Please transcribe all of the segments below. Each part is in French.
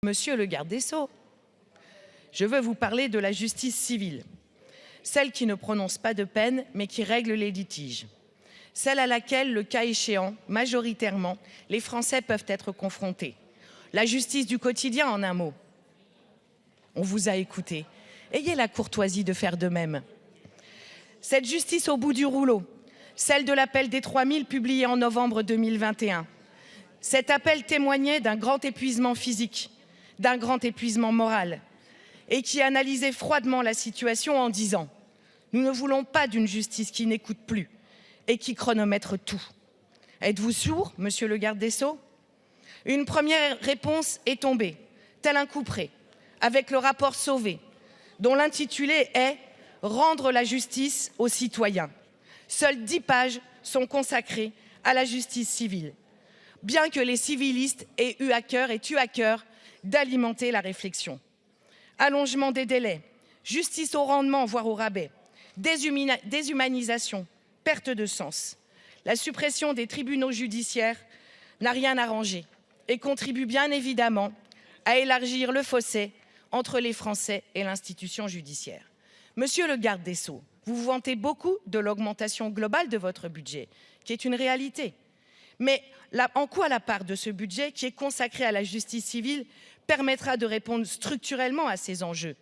Monsieur le garde des Sceaux, je veux vous parler de la justice civile, celle qui ne prononce pas de peine, mais qui règle les litiges, celle à laquelle, le cas échéant, majoritairement, les Français peuvent être confrontés. La justice du quotidien, en un mot. On vous a écouté. Ayez la courtoisie de faire de même. Cette justice au bout du rouleau, celle de l'appel des 3000 publié en novembre 2021. Cet appel témoignait d'un grand épuisement physique, d'un grand épuisement moral, et qui analysait froidement la situation en disant « Nous ne voulons pas d'une justice qui n'écoute plus et qui chronomètre tout ». Êtes-vous sourd, monsieur le garde des Sceaux? Une première réponse est tombée, tel un couperet, avec le rapport Sauvé, dont l'intitulé est « Rendre la justice aux citoyens ». Seules 10 pages sont consacrées à la justice civile, bien que les civilistes aient eu à cœur d'alimenter la réflexion. Allongement des délais, justice au rendement, voire au rabais, déshumanisation, perte de sens. La suppression des tribunaux judiciaires n'a rien arrangé et contribue bien évidemment à élargir le fossé entre les Français et l'institution judiciaire. Monsieur le garde des Sceaux, vous vous vantez beaucoup de l'augmentation globale de votre budget, qui est une réalité. Mais en quoi la part de ce budget qui est consacrée à la justice civile permettra de répondre structurellement à ces enjeux?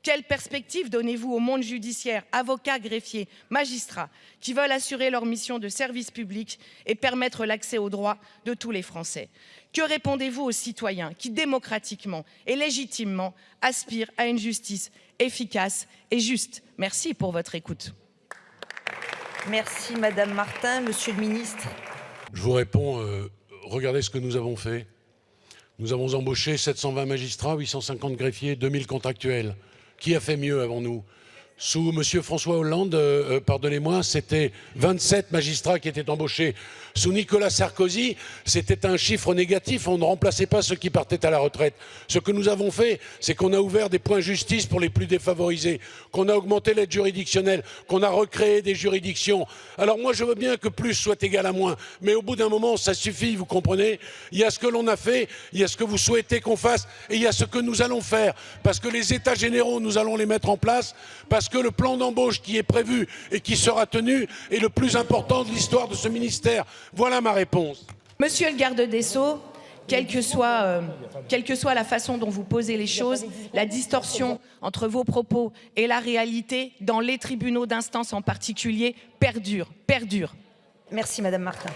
Quelle perspective donnez-vous au monde judiciaire, avocats, greffiers, magistrats, qui veulent assurer leur mission de service public et permettre l'accès aux droits de tous les Français? Que répondez-vous aux citoyens qui, démocratiquement et légitimement, aspirent à une justice efficace et juste? Merci pour votre écoute. Merci Madame Martin. Monsieur le ministre. Je vous réponds, regardez ce que nous avons fait. Nous avons embauché 720 magistrats, 850 greffiers, 2000 contractuels. Qui a fait mieux avant nous? Sous M. François Hollande, pardonnez-moi, c'était 27 magistrats qui étaient embauchés. Sous Nicolas Sarkozy, c'était un chiffre négatif, on ne remplaçait pas ceux qui partaient à la retraite. Ce que nous avons fait, c'est qu'on a ouvert des points justice pour les plus défavorisés, qu'on a augmenté l'aide juridictionnelle, qu'on a recréé des juridictions. Alors moi, je veux bien que plus soit égal à moins, mais au bout d'un moment, ça suffit, vous comprenez? Il y a ce que l'on a fait, il y a ce que vous souhaitez qu'on fasse, et il y a ce que nous allons faire. Parce que les états généraux, nous allons les mettre en place, parce que le plan d'embauche qui est prévu et qui sera tenu est le plus important de l'histoire de ce ministère. Voilà ma réponse. Monsieur le garde des Sceaux, quelle que soit la façon dont vous posez les choses, la distorsion entre vos propos et la réalité, dans les tribunaux d'instance en particulier, perdure. Merci Madame Martin.